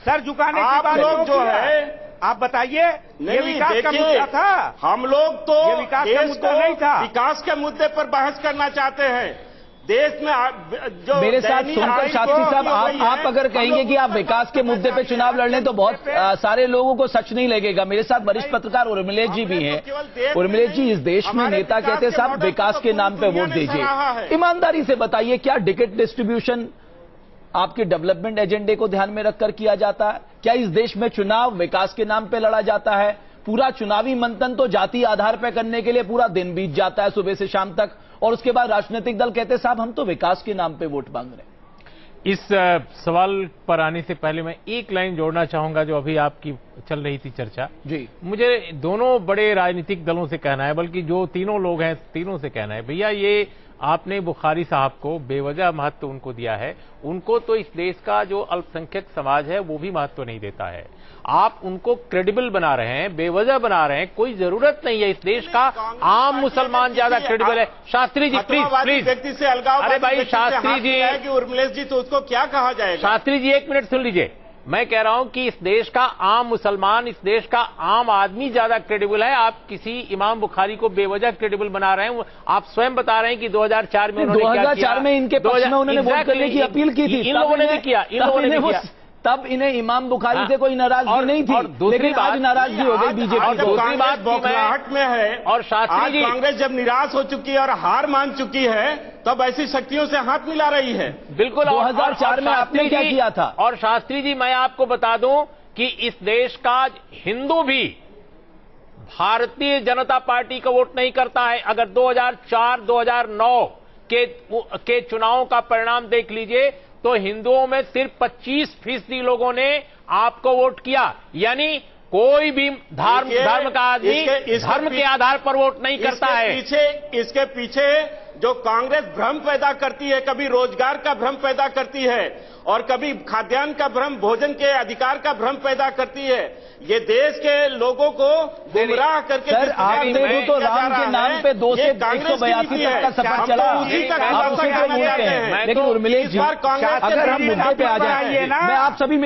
Sir झुकाने की आप बात लोग जो है, आप बताइए, ये विकास का मुद्दा था। हम लोग तो ये विकास का देश मुद्दा को नहीं था। विकास के मुद्दे पर बहस करना चाहते हैं। देश में जो मेरे साथ दयनीय सोनकर हालत शास्त्री साहब, हो गई है, आप अगर कहेंगे कि आप विकास के मुद्दे पे चुनाव लड़ लें तो बहुत सारे लोगों को सच नहीं लगेगा। मेरे साथ वरिष्ठ पत्रकार उर्मिलेश जी भी हैं। उर्मिलेश जी, इस देश में नेता कहते हैं साहब विकास के नाम पे वोट दीजिए। ईमानदारी से बताइए, क्या टिकट डिस्ट्रीब्यूशन आपके डेवलपमेंट एजेंडे को ध्यान में रखकर किया जाता है? क्या इस देश में चुनाव विकास के नाम पे लड़ा जाता है? पूरा चुनावी मंथन तो जाति आधार पर करने के लिए पूरा दिन बीत जाता है, सुबह से शाम तक, और उसके बाद राजनीतिक दल कहते हैं साहब हम तो विकास के नाम पे वोट मांग रहे हैं। इस सवाल पर आने से पहले मैं एक लाइन जोड़ना चाहूंगा जो अभी आपकी चल रही थी चर्चा जी। मुझे दोनों बड़े राजनीतिक दलों से कहना है, बल्कि जो तीनों लोग हैं तीनों से कहना है, भैया ये आपने बुखारी साहब को बेवजह महत्व उनको दिया है। उनको तो इस देश का जो अल्पसंख्यक समाज है वो भी महत्व नहीं देता है। आप उनको क्रेडिबल बना रहे हैं, बेवजह बना रहे हैं। कोई जरूरत नहीं है, इस देश का आम मुसलमान ज्यादा क्रेडिबल है। शास्त्री जी प्लीज प्लीज, व्यक्ति से अलगाव, अरे भाई शास्त्री जी, उर्मिलेश जी, तो उसको क्या कहा जाएगा? शास्त्री जी एक मिनट सुन लीजिए। मैं कह रहा हूं कि इस देश का आम मुसलमान, इस देश का आम आदमी ज्यादा क्रेडिबल है। आप किसी इमाम बुखारी को बेवजह क्रेडिबल बना रहे हैं। आप स्वयं बता रहे हैं कि 2004 में उन्होंने 2004 में इनके पक्ष में उन्होंने वोट करने की अपील की थी। इन लोगों ने भी किया, इन लोगों ने भी किया। तब इन्हें इमाम बुखारी से कोई नाराजगी नहीं थी, लेकिन आज नाराजगी हो गई बीजेपी। दूसरी बात बौखलाहट में है, और शास्त्री जी, कांग्रेस जब निराश हो चुकी है और हार मान चुकी है तब ऐसी शक्तियों से हाथ मिला रही है। बिल्कुल। 2004 में आपने क्या किया था? और शास्त्री जी, मैं आपको बता दूं कि इस देश का हिंदू भी भारतीय जनता पार्टी का वोट नहीं करता है। अगर 2004-2009 के चुनावों का परिणाम देख लीजिए तो हिंदुओं में सिर्फ 25% लोगों ने आपको वोट किया। यानी कोई भी धर्म का आदमी धर्म के आधार पर वोट नहीं करता है। इसके पीछे जो कांग्रेस भ्रम पैदा करती है, कभी रोजगार का भ्रम पैदा करती है और कभी खाद्यान्न का भ्रम, भोजन के अधिकार का भ्रम पैदा करती है। ये देश के लोगों को गुमराह करके सर, आप देखो तो राम के नाम पे 2 से 182 तक का सफर चला। आप उसी को बोलते हैं। लेकिन उर्मिलेश जी, अगर हम मुद्दे पे आ जाए, मैं आप सभी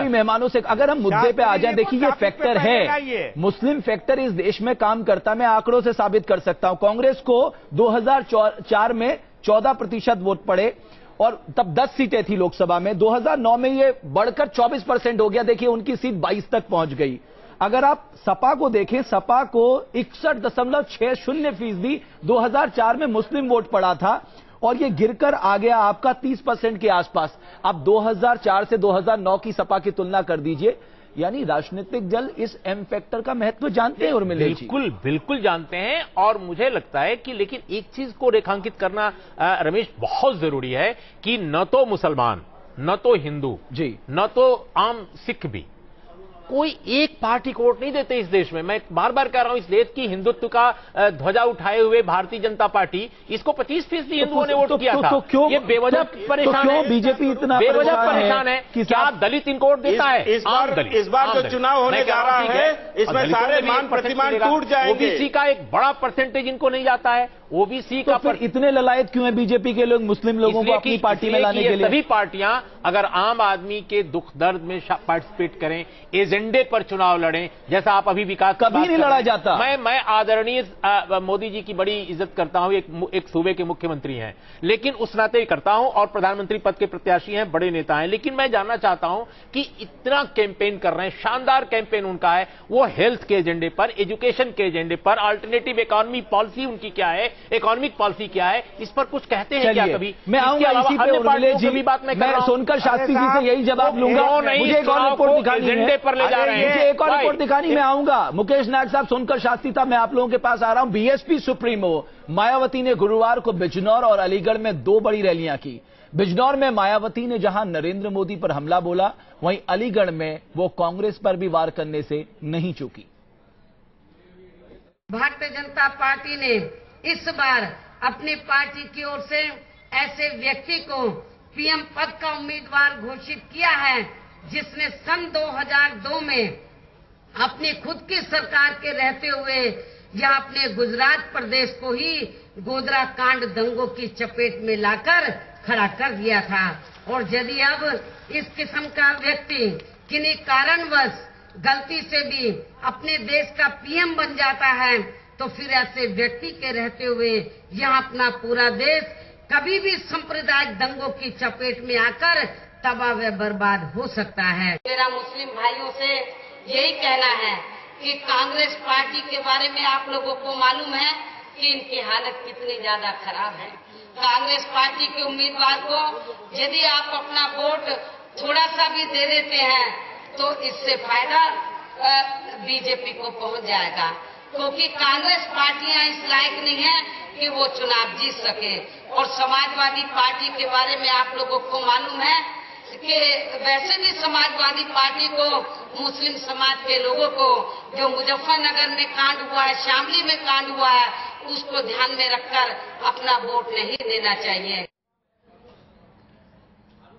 मेहमानों से, अगर हम मुद्दे पे आ जाएं, देखिए ये फैक्टर है, मुस्लिम फैक्टर इस देश में काम करता है। मैं आंकड़ों से साबित कर सकता हूं। कांग्रेस को 2004 में 14% वोट पड़े और तब 10 सीटें थी लोकसभा में। 2009 में ये बढ़कर 24% हो गया। देखिए उनकी सीट 22 तक पहुंच गई। अगर आप सपा को देखें, सपा को 61.60% 2004 में मुस्लिम वोट पड़ा था और ये गिरकर आ गया आपका 30% के आसपास। अब 2004 से 2009 की सपा की तुलना कर दीजिए। यानी राजनीतिक दल इस एम फैक्टर का महत्व जानते हैं। और बिल्कुल बिल्कुल जानते हैं। और मुझे लगता है कि लेकिन एक चीज को रेखांकित करना रमेश बहुत जरूरी है कि न तो मुसलमान, न तो हिंदू जी, न तो आम सिख भी कोई एक पार्टी को वोट नहीं देते इस देश में। मैं बार बार कह रहा हूं, इस देश की हिंदुत्व का ध्वजा उठाए हुए भारतीय जनता पार्टी, इसको 25% हिंदुओं ने वोट किया था। क्यों ये बेवजह परेशान है? बीजेपी इतना बेवजह परेशान है कि क्या दलित इनको वोट देता है? इस बार जो चुनाव होने जा रहा है इसमें सारे मान प्रतिमान टूट जाएंगे। ओबीसी का एक बड़ा परसेंटेज इनको नहीं जाता है। ओबीसी का फिर इतने ललायत क्यों है बीजेपी के लोग मुस्लिम लोगों को अपनी पार्टी में लाने के लिए? सभी पार्टियां अगर आम आदमी के दुख दर्द में पार्टिसिपेट करें, एजेंडे पर चुनाव लड़ें, जैसा आप अभी विकास कभी नहीं लड़ा जाता। मैं आदरणीय मोदी जी की बड़ी इज्जत करता हूं, एक सूबे के मुख्यमंत्री हैं, लेकिन उस नाते करता हूं और प्रधानमंत्री पद के प्रत्याशी हैं, बड़े नेता हैं। लेकिन मैं जानना चाहता हूं कि इतना कैंपेन कर रहे हैं, शानदार कैंपेन उनका है, वो हेल्थ के एजेंडे पर, एजुकेशन के एजेंडे पर, अल्टरनेटिव इकोनॉमी पॉलिसी उनकी क्या है, इकोनॉमिक पॉलिसी क्या है, इस पर कुछ कहते हैं क्या कभी? मैं आऊंगा इसी पे उर्मिलेश जी, मैं सोनकर शास्त्री जी से यही जवाब लूंगा। मुझे एक और रिपोर्ट दिखानी है, एजेंडे पर ले जा रहे हैं। मुझे एक और रिपोर्ट दिखानी, मैं आऊंगा। मुकेश नायक साहब, सोनकर शास्त्री साहब, मैं आप लोगों के पास आ रहा हूं। बीएसपी सुप्रीमो मायावती ने गुरुवार को बिजनौर और अलीगढ़ में 2 बड़ी रैलियां की। बिजनौर में मायावती ने जहां नरेंद्र मोदी पर हमला बोला, वहीं अलीगढ़ में वो कांग्रेस पर भी वार करने से नहीं चूकी। भारतीय जनता पार्टी ने इस बार अपनी पार्टी की ओर से ऐसे व्यक्ति को पीएम पद का उम्मीदवार घोषित किया है जिसने सन 2002 में अपनी खुद की सरकार के रहते हुए या अपने गुजरात प्रदेश को ही गोधरा कांड दंगों की चपेट में लाकर खड़ा कर दिया था। और यदि अब इस किस्म का व्यक्ति किन्हीं कारणवश गलती से भी अपने देश का पीएम बन जाता है, तो फिर ऐसे व्यक्ति के रहते हुए यहाँ अपना पूरा देश कभी भी सांप्रदायिक दंगों की चपेट में आकर तबाह व बर्बाद हो सकता है। मेरा मुस्लिम भाइयों से यही कहना है कि कांग्रेस पार्टी के बारे में आप लोगों को मालूम है कि इनकी हालत कितनी ज्यादा खराब है। कांग्रेस पार्टी के उम्मीदवार को यदि आप अपना वोट थोड़ा सा भी दे देते हैं तो इससे फायदा बीजेपी को पहुंच जाएगा, क्योंकि कांग्रेस पार्टियां इस लायक नहीं है कि वो चुनाव जीत सके। और समाजवादी पार्टी के बारे में आप लोगों को मालूम है कि वैसे भी समाजवादी पार्टी को मुस्लिम समाज के लोगों को जो मुजफ्फरनगर में कांड हुआ है, शामली में कांड हुआ है, उसको ध्यान में रखकर अपना वोट नहीं देना चाहिए।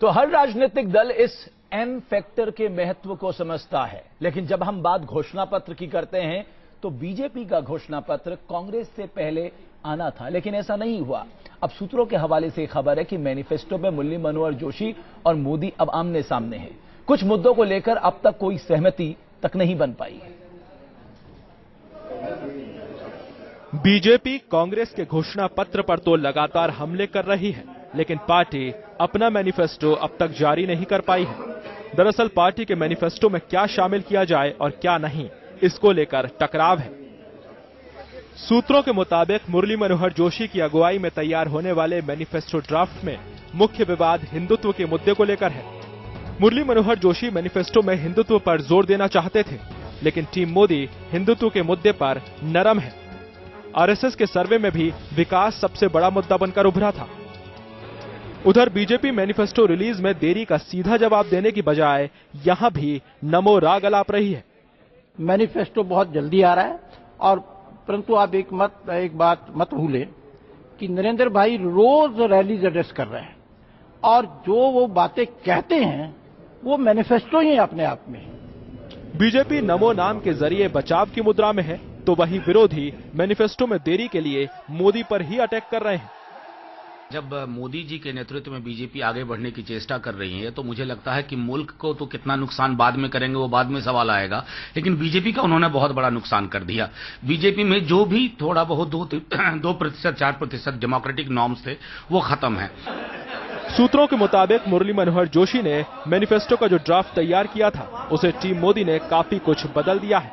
तो हर राजनीतिक दल इस एम फैक्टर के महत्व को समझता है, लेकिन जब हम बात घोषणा पत्र की करते हैं तो बीजेपी का घोषणा पत्र कांग्रेस से पहले आना था, लेकिन ऐसा नहीं हुआ। अब सूत्रों के हवाले से खबर है कि मैनिफेस्टो में मुरली मनोहर जोशी और मोदी अब आमने सामने हैं। कुछ मुद्दों को लेकर अब तक कोई सहमति तक नहीं बन पाई है। बीजेपी कांग्रेस के घोषणा पत्र पर तो लगातार हमले कर रही है, लेकिन पार्टी अपना मैनिफेस्टो अब तक जारी नहीं कर पाई है। दरअसल पार्टी के मैनिफेस्टो में क्या शामिल किया जाए और क्या नहीं, इसको लेकर टकराव है। सूत्रों के मुताबिक मुरली मनोहर जोशी की अगुवाई में तैयार होने वाले मैनिफेस्टो ड्राफ्ट में मुख्य विवाद हिंदुत्व के मुद्दे को लेकर है। मुरली मनोहर जोशी मैनिफेस्टो में हिंदुत्व पर जोर देना चाहते थे, लेकिन टीम मोदी हिंदुत्व के मुद्दे पर नरम है। आरएसएस के सर्वे में भी विकास सबसे बड़ा मुद्दा बनकर उभरा था। उधर बीजेपी मैनिफेस्टो रिलीज में देरी का सीधा जवाब देने की बजाय यहां भी नमो राग अलाप रही है। मैनिफेस्टो बहुत जल्दी आ रहा है, और परंतु आप एक बात मत भूलें कि नरेंद्र भाई रोज रैलीज एड्रेस कर रहे हैं, और जो वो बातें कहते हैं वो मैनिफेस्टो ही अपने आप में है। बीजेपी नमो नाम के जरिए बचाव की मुद्रा में है, तो वही विरोधी मैनिफेस्टो में देरी के लिए मोदी पर ही अटैक कर रहे हैं। जब मोदी जी के नेतृत्व में बीजेपी आगे बढ़ने की चेष्टा कर रही है, तो मुझे लगता है कि मुल्क को तो कितना नुकसान बाद में करेंगे वो बाद में सवाल आएगा, लेकिन बीजेपी का उन्होंने बहुत बड़ा नुकसान कर दिया। बीजेपी में जो भी थोड़ा बहुत 2% 4% डेमोक्रेटिक नॉर्म्स थे वो खत्म है। सूत्रों के मुताबिक मुरली मनोहर जोशी ने मैनिफेस्टो का जो ड्राफ्ट तैयार किया था उसे टीम मोदी ने काफी कुछ बदल दिया है।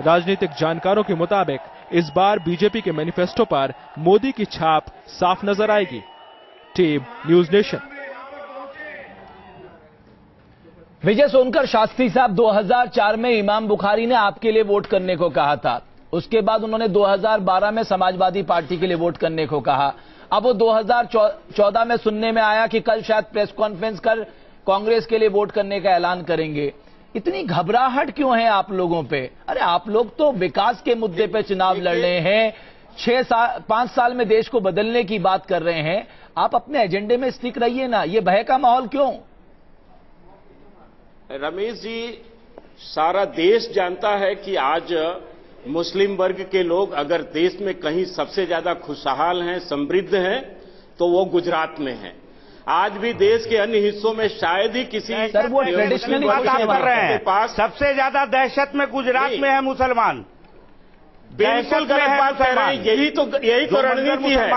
राजनीतिक जानकारों के मुताबिक इस बार बीजेपी के मैनिफेस्टो पर मोदी की छाप साफ नजर आएगी। Team news nation. Vijay Sonkar Shastri साहब 2004 में इमाम बुखारी ने आपके लिए वोट करने को कहा था। उसके बाद उन्होंने 2012 में समाजवादी पार्टी के लिए वोट करने को कहा। अब वो 2014 में सुनने में आया कि कल शायद प्रेस कॉन्फ्रेंस कर कांग्रेस के लिए वोट करने का ऐलान करेंगे। इतनी घबराहट क्यों है आप लोगों पे? अरे आप लोग तो विकास के मुद्दे पे चुनाव लड़ रहे हैं, 5 साल में देश को बदलने की बात कर रहे हैं। आप अपने एजेंडे में स्टिक रहिए ना, ये भय का माहौल क्यों? रमेश जी, सारा देश जानता है कि आज मुस्लिम वर्ग के लोग अगर देश में कहीं सबसे ज्यादा खुशहाल हैं, समृद्ध हैं, तो वो गुजरात में हैं। आज भी देश के अन्य हिस्सों में शायद ही किसी वो ट्रेडिशनली बात कर रहे हैं। सबसे ज्यादा दहशत में गुजरात में है मुसलमान। बिल्कुल गलत बात कह रहे हैं। यही तो रणनीति है।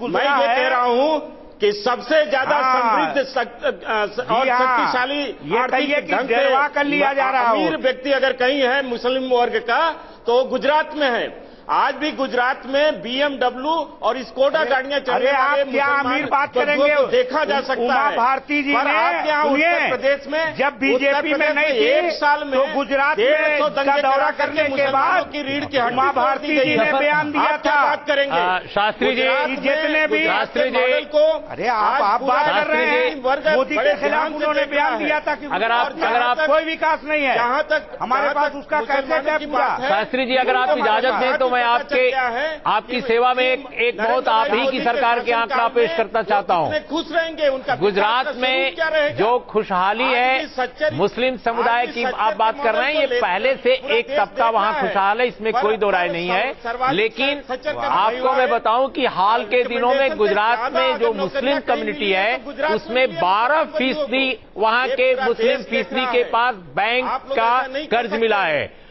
मैं ये कह रहा हूं कि सबसे ज्यादा समृद्ध और शक्तिशाली आर्थिक ढंग से कर लिया जा रहा है। अमीर व्यक्ति अगर कहीं है मुस्लिम वर्ग का, तो गुजरात में है। आज भी गुजरात में BMW और स्कोडा गाड़ियां चल रही हैं। क्या अमीर बात करेंगे? देखा जा सकता है। भारती जी ने उत्तर प्रदेश में जब बीजेपी में नहीं थी, एक साल में तो गुजरात में का दौरा करने के बाद की रीढ़ की हड्डी भारती जी ने बयान दिया था। बात करेंगे शास्त्री जी, जितने भी मॉडल को, अरे आप बात कर रहे हैं, मोदी के खिलाफ उन्होंने बयान दिया था कि अगर आप कोई विकास नहीं है। जहां तक हमारे पास उसका कैसे शास्त्री जी, अगर आप इजाजत दें तो मैं आपकी सेवा में एक बहुत आप ही की सरकार के आंकड़ा पेश करना चाहता हूं। खुश रहेंगे उनका गुजरात में जो खुशहाली है, मुस्लिम समुदाय की आप बात कर रहे हैं, ये पहले से एक तबका वहां खुशहाल है, इसमें कोई दो राय नहीं है। लेकिन आपको मैं बताऊं कि हाल के दिनों में गुजरात में जो मुस्लिम कम्युनिटी है उसमें 12% वहां के मुस्लिम फीसदी के पास बैंक का कर्ज मिला है।